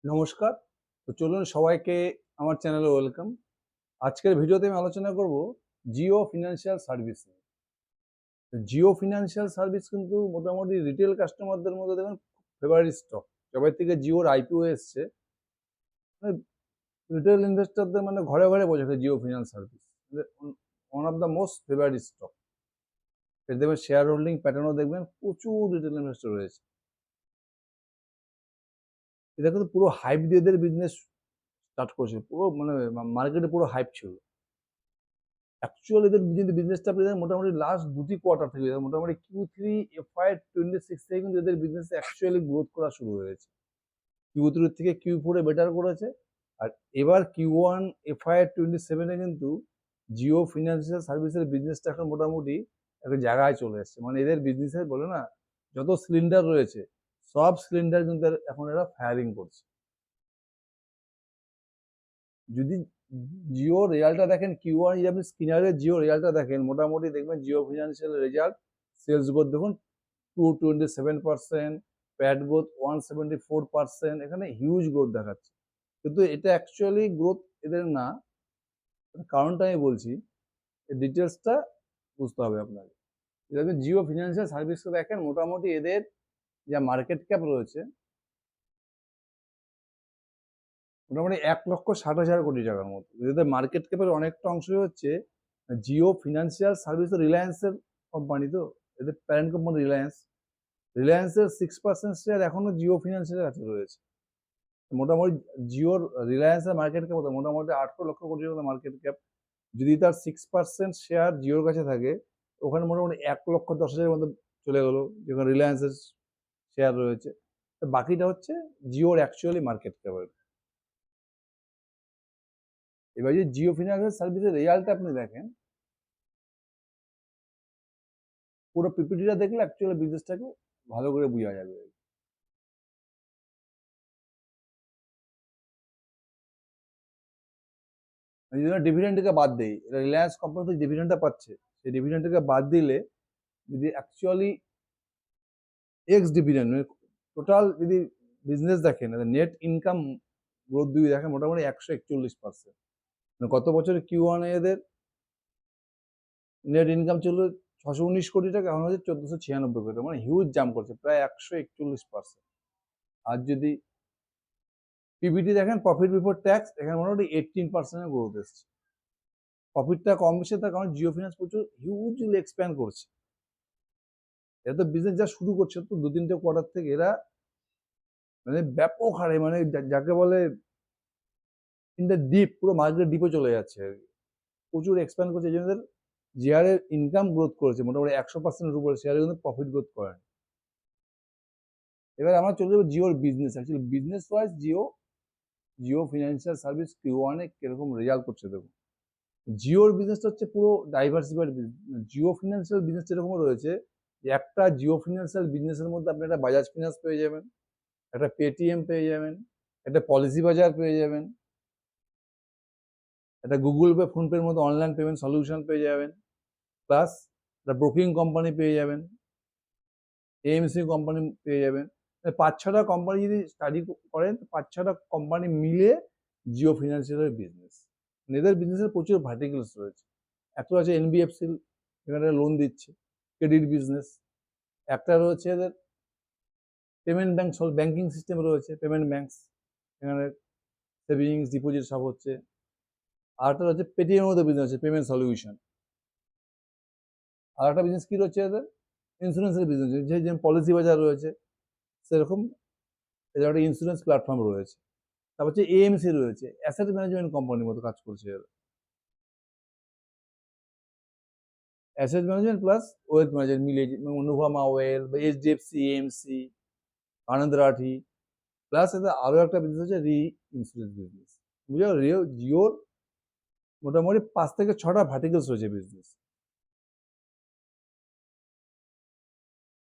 নমস্কার। তো চলুন সবাইকে আমার চ্যানেলে ওয়েলকাম। আজকের ভিডিওতে আমি আলোচনা করব জিও ফিনান্সিয়াল সার্ভিস নিয়ে। তো জিও ফিনান্সিয়াল সার্ভিস কিন্তু মোটামুটি রিটেল কাস্টমারদের মধ্যে দেখবেন ফেভারিট স্টক। যবে থেকে জিওর আইপিও এসছে, মানে রিটেল ইনভেস্টরদের মানে ঘরে ঘরে বসে Jio finance service. One of the most favourite stock. এর দেখবেন শেয়ার হোল্ডিং প্যাটার্নও দেখবেন প্রচুর রিটেল ইনভেস্টর রয়েছে। এটা কিন্তু পুরো হাইপ দিয়ে এদের বিজনেস স্টার্ট করেছিল। পুরো মানে মার্কেটে পুরো হাইপ ছিল। অ্যাকচুয়ালি এদের যদি বিজনেসটা আপনি দেখেন মোটামুটি লাস্ট ২টি কোয়ার্টার থেকে মোটামুটি Q3 FY26 থেকে কিন্তু এদের বিজনেস অ্যাকচুয়ালি গ্রোথ করা শুরু হয়েছে। Q3 থেকে Q4 এ বেটার করেছে। আর এবার Q1 FY27 এ কিন্তু জিও ফিনান্সিয়াল সার্ভিসের বিজনেসটা এখন মোটামুটি একটা জায়গায় চলে এসছে। মানে এদের বিজনেসের বলে না, যত সিলিন্ডার রয়েছে সব সিলিন্ডার কিন্তু এখন এরা ফায়ারিং করছে। যদি জিও রেজাল্টটা দেখেন Q1 যদি আপনি স্ক্রিনারে জিও রেজাল্টটা দেখেন, মোটামুটি দেখবেন Jio financial result, sales growth দেখুন 227%, প্যাট গ্রোথ 174%, এখানে হিউজ গ্রোথ দেখাচ্ছে। কিন্তু এটা অ্যাকচুয়ালি গ্রোথ এদের না, কারণটা আমি বলছি, ডিটেলসটা বুঝতে হবে আপনাকে। যদি আপনি জিও ফিনান্সিয়াল সার্ভিসকে দেখেন, মোটামুটি এদের যা মার্কেট ক্যাপ রয়েছে মোটামুটি 1,60,000 কোটি টাকার মতো। এদের মার্কেট ক্যাপের অনেকটা অংশই হচ্ছে জিও ফিনান্সিয়াল সার্ভিস। রিলায়েন্সের কোম্পানি, তো এদের প্যারেন্ট কোম্পানি রিলায়েন্স। রিলায়েন্সের 6% শেয়ার এখনো জিও ফিনান্সিয়ালের কাছে রয়েছে। মোটামুটি জিওর রিলায়েন্সের মার্কেট ক্যাপ মোটামুটি 800 লক্ষ কোটির মতো মার্কেট ক্যাপ। যদি তার 6% শেয়ার জিওর কাছে থাকে, ওখানে মোটামুটি 1,10,000 মতো চলে গেলো যেখানে রিলায়েন্সের শেয়ার রয়েছে। তো বাকিটা হচ্ছে জিওর অ্যাকচুয়ালি মার্কেট ক্যাপের। এবার যদি জিও ফিনান্সিয়াল সার্ভিসের রেজাল্টটা আপনি দেখেন, পুরো পিপিটিটা দেখলে অ্যাকচুয়ালি বিজনেসটাকে ভালো করে বোঝা যাবে। যদি আমরা ডিভিডেন্ডটাকে বাদ দিই, রিলায়েন্স কোম্পানি থেকে ডিভিডেন্ডটা পাচ্ছে, সেই ডিভিডেন্ডটাকে বাদ দিলে যদি অ্যাকচুয়ালি এক্স ডিভিডেন্ড মানে টোটাল যদি বিজনেস দেখেন, নেট ইনকাম গ্রোথ যদি দেখেন মোটামুটি 141%। মানে গত বছরের Q1 এ এদের নেট ইনকাম ছিল 619 কোটি টাকা, এখন হচ্ছে 1496 কোটি টাকা, মানে হিউজ জাম্প করছে প্রায় 141%। আর যদি পিবিটি দেখেন, প্রফিট বিফোর ট্যাক্স, এখানে মোটামুটি 18% গ্রোথ এসছে। প্রফিটটা কম বেশি তার কারণ জিও ফিনান্স প্রচুর হিউজলি এক্সপ্যান্ড করছে। এরা তো বিজনেস যা শুরু করছে তো 2-3টে কোয়ার্টার থেকে এরা মানে ব্যাপক হারে, মানে যাকে বলে ইন দ্য ডিপ, পুরো মার্কেটের ডিপে চলে যাচ্ছে। প্রচুর এক্সপ্যান্ড করছে, এই জন্য শেয়ারের ইনকাম গ্রোথ করেছে মোটামুটি 100%-এর উপরে, শেয়ারে কিন্তু প্রফিট গ্রোথ করেন। এবার আমরা চলে যাবো জিওর business. Actually business wise Jio financial service Q1 এ কিরকম রেজাল্ট করছে দেখুন। জিওর বিজনেসটা হচ্ছে পুরো diversified business. Jio financial business এরকম রয়েছে যে একটা জিও ফিনান্সিয়াল বিজনেসের মধ্যে আপনি একটা বাজাজ ফিনান্স পেয়ে যাবেন, একটা পেটিএম পেয়ে যাবেন, একটা পলিসি বাজার পেয়ে যাবেন, একটা গুগল পে ফোনপের মতো অনলাইন পেমেন্ট সলিউশন পেয়ে যাবেন, প্লাস একটা ব্রোকিং কোম্পানি পেয়ে যাবেন, এএমসি কোম্পানি পেয়ে যাবেন। 5-6টা কোম্পানি যদি স্টাডি করেন, 5-6টা কোম্পানি মিলে জিও ফিনান্সিয়ালের বিজনেস। এদের বিজনেসের প্রচুর ভার্টিকেলস রয়েছে। একটা আছে এনবিএফসি, এখানে লোন দিচ্ছে, ক্রেডিট বিজনেস। একটা রয়েছে এদের পেমেন্ট ব্যাংক, ব্যাংকিং সিস্টেম রয়েছে, পেমেন্ট ব্যাংকস, এখানে সেভিংস ডিপোজিট সব হচ্ছে। আর একটা হচ্ছে পেটিএম মধ্যে বিজনেস আছে, পেমেন্ট সলিউশন। আর একটা বিজনেস কি রয়েছে এদের, ইন্স্যুরেন্সের বিজনেস, যেমন পলিসি বাজার রয়েছে সেরকম এদের একটা ইন্স্যুরেন্স প্ল্যাটফর্ম রয়েছে। তারপর হচ্ছে এএমসি রয়েছে, অ্যাসেট ম্যানেজমেন্ট কোম্পানির মতো কাজ করছে এরা। Asset management plus wealth management মিলে, অনুপমা ওয়েল বা এইচডিএফসি, এএমসি, আনন্দ রাঠি, প্লাস এদের আরো একটা বিজনেস হচ্ছে রি ইন্স্যুরেন্স বিজনেস। বুঝলো, জিওর মোটামুটি 5 থেকে 6টা ভার্টিকেলস রয়েছে বিজনেস।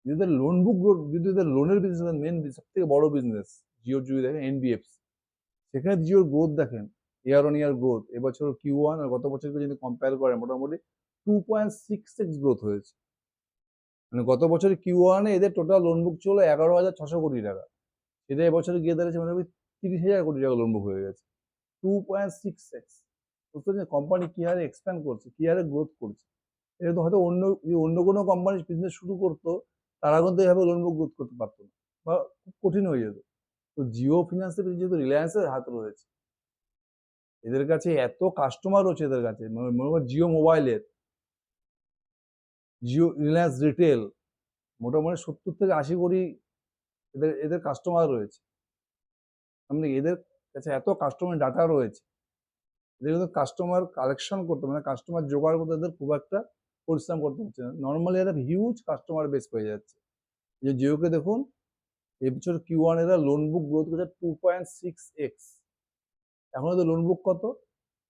যদি লোন বুক, যদি লোনের বিজনেস মেন সব থেকে বড় বিজনেস জিওর, যদি দেখেন এনবিএফসি, সেখানে জিওর গ্রোথ দেখেন, ইয়ার অন ইয়ার গ্রোথ এবছর Q1 আর গত বছরকে যদি কম্পেয়ার করেন, মোটামুটি 2.66 গ্রোথ হয়েছে। মানে গত বছর Q1 এ এদের টোটাল লোন বুক ছিল 11,600 কোটি টাকা, সেটা এবছরে গিয়ে দাঁড়িয়েছে মোটামুটি 30,000 কোটি টাকা লোন বুক হয়ে গেছে, 2.6x। বুঝতে পারছেন কোম্পানি কি হারে এক্সপ্যান্ড করছে, কি হারে গ্রোথ করছে। এটা তো হয়তো অন্য কোনো কোম্পানি বিজনেস শুরু করতো, তারা কিন্তু এইভাবে লোন বুক গ্রোথ করতে পারতো না, বা খুব কঠিন হয়ে যেত। তো জিও ফিনান্সের যেহেতু রিলায়েন্সের হাত রয়েছে, এদের কাছে এত কাস্টমার রয়েছে, এদের কাছে মনে হয় জিও মোবাইলের, জিও রিলায়েন্স রিটেল, মোটামুটি 70 থেকে 80 কোটি এদের এদের কাস্টমার রয়েছে। মানে এদের কাছে এত কাস্টমার ডাটা রয়েছে, এদের কিন্তু কাস্টমার কালেকশন করতে, মানে কাস্টমার জোগাড় করতে এদের খুব একটা পরিশ্রম করতে হচ্ছে না। নর্মালি এরা হিউজ কাস্টমার বেস পেয়ে যাচ্ছে। যে জিওকে দেখুন, এবছর Q1 এরা লোন বুক গ্রোথ করেছে 2.6x। এখন এদের লোন বুক কত?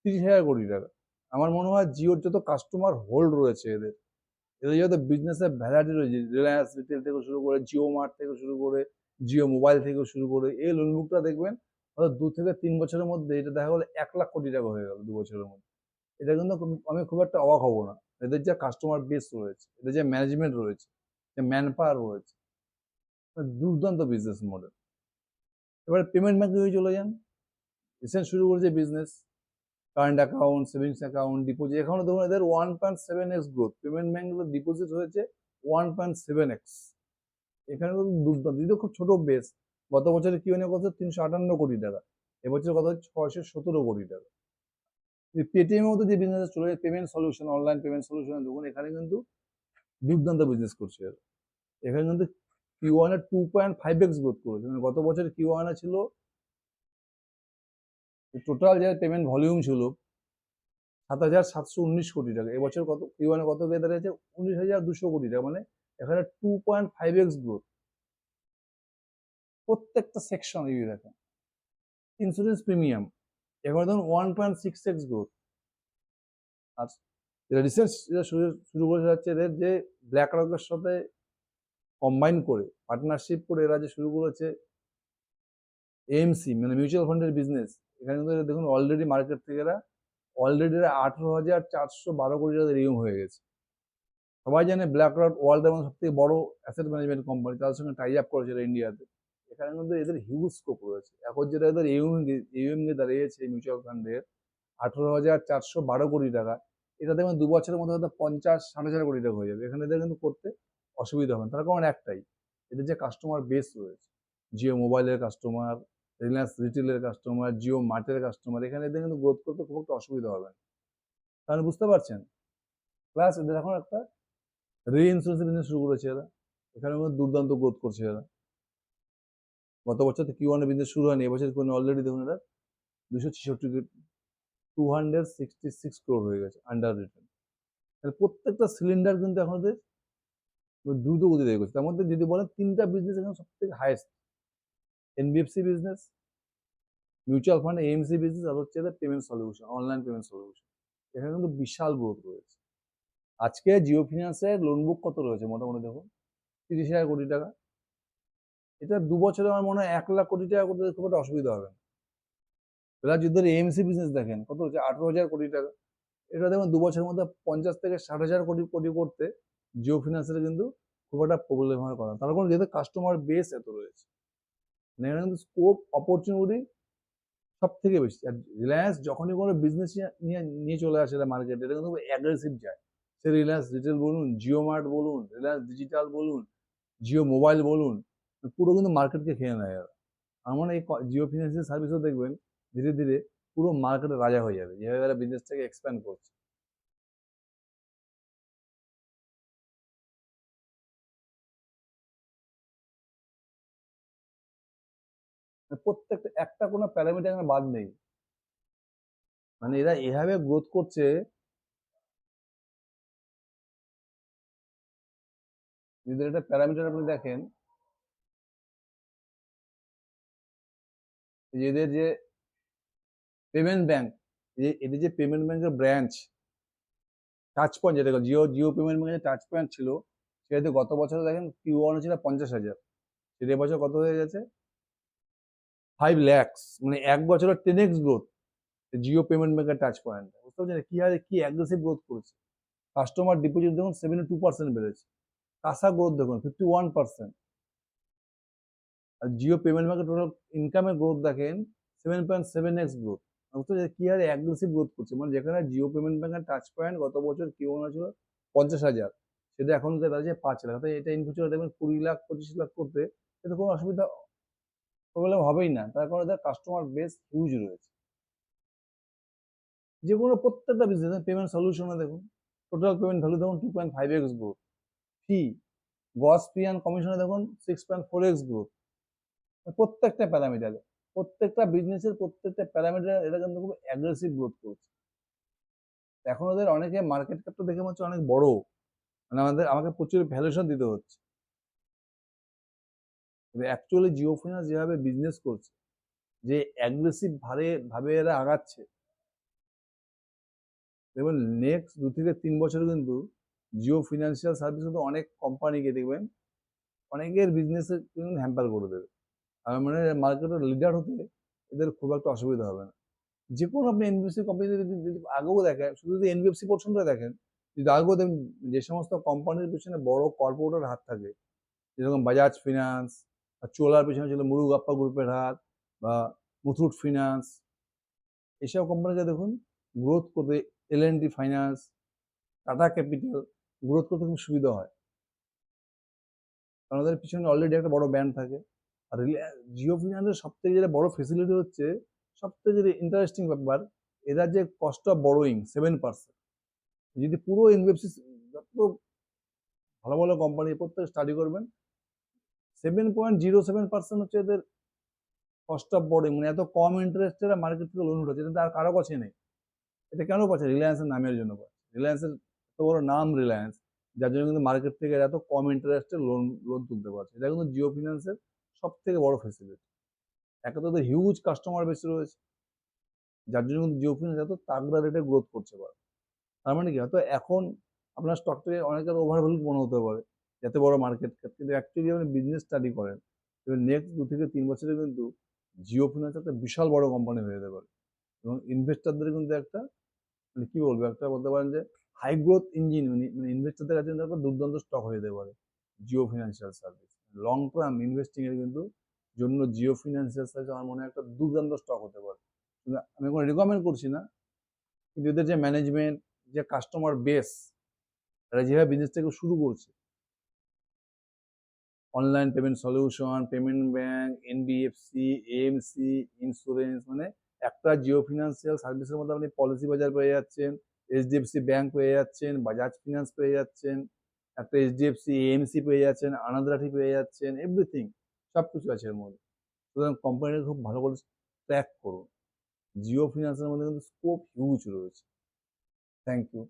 30,000 কোটি টাকা। আমার মনে হয় জিওর যত কাস্টমার হোল্ড রয়েছে, এদের এদের যত বিজনেসের ভ্যারাইটি রয়েছে, রিলায়েন্স রিটেল থেকে শুরু করে, জিও মার্ট থেকে শুরু করে, জিও মোবাইল থেকে শুরু করে, এই লোন বুকটা দেখবেন হয়তো 2 থেকে 3 বছরের মধ্যে এটা দেখা গেলো 1 লাখ কোটি টাকা হয়ে গেল 2 বছরের মধ্যে। এটা কিন্তু আমি খুব একটা অবাক হব না। এদের যে কাস্টমার বেস রয়েছে, এদের যে ম্যানেজমেন্ট রয়েছে, যে ম্যান পাওয়ার রয়েছে, দুর্দান্ত বিজনেস মডেল। এবারে পেমেন্ট ব্যাংকে চলে যান, রিসেন্ট শুরু করেছে business, current account, savings account, deposit. এখানে দেখুন এদের 1.7x গ্রোথ। পেমেন্ট ব্যাংকগুলোর ডিপোজিট হয়েছে 1.7x। এখানে কিন্তু দুর্দান্ত, যদিও খুব ছোট বেস। গত বছরে কি মানে কত? 358 কোটি টাকা। এবছর কত হচ্ছে? 617 কোটি টাকা। পেটিএম এর মধ্যে যে বিজনেস চলে যায়, payment solution, online payment solution, দেখুন এখানে কিন্তু দুর্দান্ত বিজনেস করছে এরা। এখানে কিন্তু Q1 এর 2.5x গ্রোথ করেছে। মানে গত বছর Q1 এ ছিল, টোটাল যে পেমেন্ট ভলিউম ছিল 7,719 কোটি টাকা। এবছর কত Q1 এ কত গিয়ে দাঁড়িয়েছে? 19,200 কোটি টাকা। মানে এখানে 2.5x গ্রোথ। প্রত্যেকটা সেকশন এই দেখেন, ইন্স্যুরেন্স প্রিমিয়াম এখানে ধরুন 1.6x গ্রোথ। আর রিসেন্ট শুরু করে যাচ্ছে, এদের যে ব্ল্যাক রকের সাথে কম্বাইন করে, পার্টনারশিপ করে এরা যে শুরু করেছে এএমসি, মানে মিউচুয়াল ফান্ডের বিজনেস। এখানে কিন্তু দেখুন অলরেডি মার্কেট থেকে এরা অলরেডি 18,412 কোটি টাকা রিউম হয়ে গেছে। সবাই জানে ব্ল্যাক রক ওয়ার্ল্ডের মধ্যে সব থেকে বড় অ্যাসেট ম্যানেজমেন্ট কোম্পানি, তাদের সঙ্গে টাই আপ করেছে ইন্ডিয়াতে। এখানে কিন্তু এদের হিউজ স্কোপ রয়েছে। এখন যেটা এদের ইউএম দাঁড়িয়েছে মিউচুয়াল ফান্ডের 18,412 কোটি টাকা, এটা দেখবেন 2 বছরের মধ্যে হয়তো 50-60 হাজার কোটি টাকা হয়ে যাবে। এখানে এদের কিন্তু করতে অসুবিধা হবে না। তার কারণ একটাই, এদের যে কাস্টমার বেস রয়েছে, জিও মোবাইলের কাস্টমার, রিলায়েন্স রিটেলের কাস্টমার, জিও মার্টের কাস্টমার, এখানে এদের কিন্তু গ্রোথ করতে খুব একটা অসুবিধা হবে না। তাহলে বুঝতে পারছেন। প্লাস এদের এখন একটা রি-ইন্স্যুরেন্সের বিজনেস শুরু করেছে এরা, এখানে দুর্দান্ত গ্রোথ করছে এরা। গত বছর তো Q1 এ বিজনেস শুরু হয়নি, এবছর অলরেডি দেখুন এরা 266 ক্রোর হয়ে গেছে আন্ডার রিটেন। তাহলে প্রত্যেকটা সিলিন্ডার কিন্তু এখন ওদের দ্রুত গতিতে এগোচ্ছে। তার মধ্যে যদি বলেন 3টা বিজনেস এখন সব থেকে highest, NBFC business, mutual fund, AMC business, আর হচ্ছে এদের payment solution, online payment solution. এখানে কিন্তু বিশাল গ্রোথ রয়েছে। আজকে জিও ফিনান্সের লোন বুক কত রয়েছে মোটামুটি দেখুন, 30,000 কোটি টাকা। এটা 2 বছরে আমার মনে হয় 1 লাখ কোটি টাকা করতে খুব একটা অসুবিধা হবে না। এরা যদি এএমসি বিজনেস দেখেন, কত হচ্ছে? 18,000 কোটি টাকা। এটা দেখুন 2 বছরের মধ্যে 50 থেকে 60 হাজার কোটি করতে জিও ফিনান্সের কিন্তু খুব একটা প্রবলেম হওয়ার কথা। তার কারণ যেহেতু কাস্টমার বেস এত রয়েছে, মানে এখানে কিন্তু স্কোপ অপরচুনিটি সব থেকে বেশি। আর রিলায়েন্স যখনই কোনো বিজনেস নিয়ে চলে আসে মার্কেটে, এটা কিন্তু অ্যাগ্রেসিভ যায়। সে রিলায়েন্স রিটেল বলুন, জিও মার্ট বলুন, রিলায়েন্স ডিজিটাল বলুন, জিও মোবাইল বলুন, পুরো কিন্তু মার্কেটকে খেয়ে নেয় এরা। আমার মনে হয় এই জিও ফিনান্সিয়াল সার্ভিসও দেখবেন ধীরে ধীরে পুরো মার্কেটের রাজা হয়ে যাবে, যেভাবে এরা বিজনেসটাকে এক্সপ্যান্ড করছে। প্রত্যেকটা একটা কোনো প্যারামিটার এখানে বাদ নেই। মানে এরা এভাবে গ্রোথ করছে, যদি একটা প্যারামিটার আপনি দেখেন, এদের যে পেমেন্ট ব্যাংক, এদের যে পেমেন্ট ব্যাংকের ব্রাঞ্চ টাচ পয়েন্ট, যেটা জিও পেমেন্ট ব্যাংকের টাচ পয়েন্ট ছিল, সেটা গত বছরে দেখেন Q1 ছিল 50,000, সেটা বছর কত হয়ে গেছে? 5 lakhs। মানে 1 বছরের 10x গ্রোথ জিও পেমেন্ট ব্যাংকের টাচ পয়েন্ট। বুঝতে পারছেন কি হারে কি অ্যাগ্রেসিভ গ্রোথ করেছে। কাস্টমার ডিপোজিট দেখুন 72% বেড়েছে, কাঁচা গ্রোথ দেখুন 51%। আর জিও পেমেন্ট ব্যাংকের টোটাল ইনকামের গ্রোথ দেখেন 7.7x গ্রোথ। কি হারে অ্যাগ্রেসিভ গ্রোথ করছে, মানে যেখানে জিও পেমেন্ট ব্যাংকের টাচ পয়েন্ট গত বছর কি মনে ছিল 50,000, সেটা এখন দাঁড়িয়েছে 5 লাখ। তাই এটা ইন ফিউচার দেখবেন 20 লাখ 25 লাখ করতে এটা কোনো অসুবিধা প্রবলেম হবেই না, তার কারণে তার কাস্টমার বেস হিউজ রয়েছে। যে কোনো প্রত্যেকটা বিজনেস পেমেন্ট সলিউশনে দেখুন টোটাল পেমেন্ট ভ্যালু দেখুন 2.5x growth, fee Gauss fee and কমিশনে দেখুন 6.4x গ্রোথ। প্রত্যেকটা প্যারামিটারে, প্রত্যেকটা বিজনেসের প্রত্যেকটা প্যারামিটার এটা কিন্তু খুব অ্যাগ্রেসিভ গ্রোথ করছে। এখন ওদের অনেকে মার্কেট ক্যাপটা দেখে মনে হচ্ছে অনেক বড়, মানে আমাকে প্রচুর ভ্যালুয়েশন দিতে হচ্ছে। অ্যাকচুয়ালি জিও ফাইন্যান্স যেভাবে বিজনেস করছে, যে অ্যাগ্রেসিভ ভাবে এরা আগাচ্ছে, দেখবেন নেক্সট 2 থেকে 3 বছর কিন্তু জিও ফিনান্সিয়াল সার্ভিস কিন্তু অনেক কোম্পানিকে দেখবেন অনেকের বিজনেসে কিন্তু হ্যাম্পার করে দেবে। আর মানে মার্কেটের লিডার হতে এদের খুব একটা অসুবিধা হবে না। যে কোনো আপনি এনবিএফসি কোম্পানি যদি আগেও দেখেন, শুধু যদি এনবিএফসি পোর্শনটা দেখেন, যদি আগেও দেখেন যে সমস্ত কোম্পানির পিছনে বড় কর্পোরেটের হাত থাকে, যেরকম বাজাজ ফিনান্স, বা চোলার পিছনে ছিল মুরুগাপ্পা গ্রুপের হাত, বা মুথুট ফিনান্স, এসব কোম্পানিকে দেখুন গ্রোথ করতে, এল&টি ফাইন্যান্স, টাটা ক্যাপিটাল গ্রোথ করতে খুব সুবিধা হয়, কারণ ওদের পিছনে অলরেডি একটা বড় ব্যান্ড থাকে। আর জিও ফিনান্সের সব থেকে যেটা বড় ফেসিলিটি হচ্ছে, সব থেকে যেটা ইন্টারেস্টিং ব্যাপার, এরা যে কস্ট অফ বড়োয়িং 7%। যদি পুরো এনবিএফসি যত ভালো ভালো কোম্পানি প্রত্যেক স্টাডি করবেন, 7.07% হচ্ছে এদের কস্ট অফ বড়োয়িং, মানে এত কম ইন্টারেস্টে এরা মার্কেট থেকে লোন উঠাচ্ছে, এটা আর কারো কাছে নেই। এটা কেন পাচ্ছে? রিলায়েন্সের নামের জন্য পাচ্ছে। রিলায়েন্সের এত বড় নাম রিলায়েন্স, যার জন্য কিন্তু মার্কেট থেকে এত কম ইন্টারেস্টে লোন তুলতে পারছে। এটা কিন্তু জিও ফিনান্সের সব থেকে বড় ফেসিলিটি। একে তো ওদের হিউজ কাস্টমার বেস রয়েছে, যার জন্য কিন্তু জিও ফিনান্স এত তাগড়া রেটে গ্রোথ করছে পারে। তার মানে কি, হয়তো এখন আপনার স্টকটাকে অনেকের ওভারভ্যালু মনে হতে পারে, এত বড় মার্কেট ক্যাপ, কিন্তু অ্যাকচুয়ালি আপনি বিজনেস স্টাডি করেন, নেক্সট 2 থেকে 3 বছরে কিন্তু জিও ফিনান্স একটা বিশাল বড় কোম্পানি হয়ে যেতে পারে, এবং ইনভেস্টারদের কিন্তু একটা, মানে কি বলবো, একটা বলতে পারেন যে হাই গ্রোথ ইঞ্জিন, মানে ইনভেস্টারদের কাছে একটা দুর্দান্ত স্টক হয়ে যেতে পারে Jio financial service. Long term investing এর কিন্তু জন্য জিও ফিনান্সিয়াল সার্ভিস আমার মনে হয় একটা দুর্দান্ত স্টক হতে পারে। কিন্তু আমি কোনো রেকমেন্ড করছি না, কিন্তু এদের যে ম্যানেজমেন্ট, যে কাস্টমার বেস, এরা যেভাবে বিজনেসটাকে শুরু করছে, online payment solution, payment bank, NBFC, AMC, insurance, মানে একটা জিও ফিনান্সিয়াল সার্ভিসের মধ্যে আপনি পলিসি বাজার পেয়ে যাচ্ছেন, এইচডিএফসি ব্যাংক পেয়ে যাচ্ছেন, বাজাজ ফিনান্স পেয়ে যাচ্ছেন, একটা এইচডিএফসি এএমসি পেয়ে যাচ্ছেন, আনন্দ রাঠি পেয়ে যাচ্ছেন, এভরিথিং, সব কিছু আছে এর মধ্যে। সুতরাং কোম্পানিটা খুব ভালো করে ট্র্যাক করুন। জিও ফিনান্সের মধ্যে কিন্তু স্কোপ হিউজ রয়েছে। Thank you.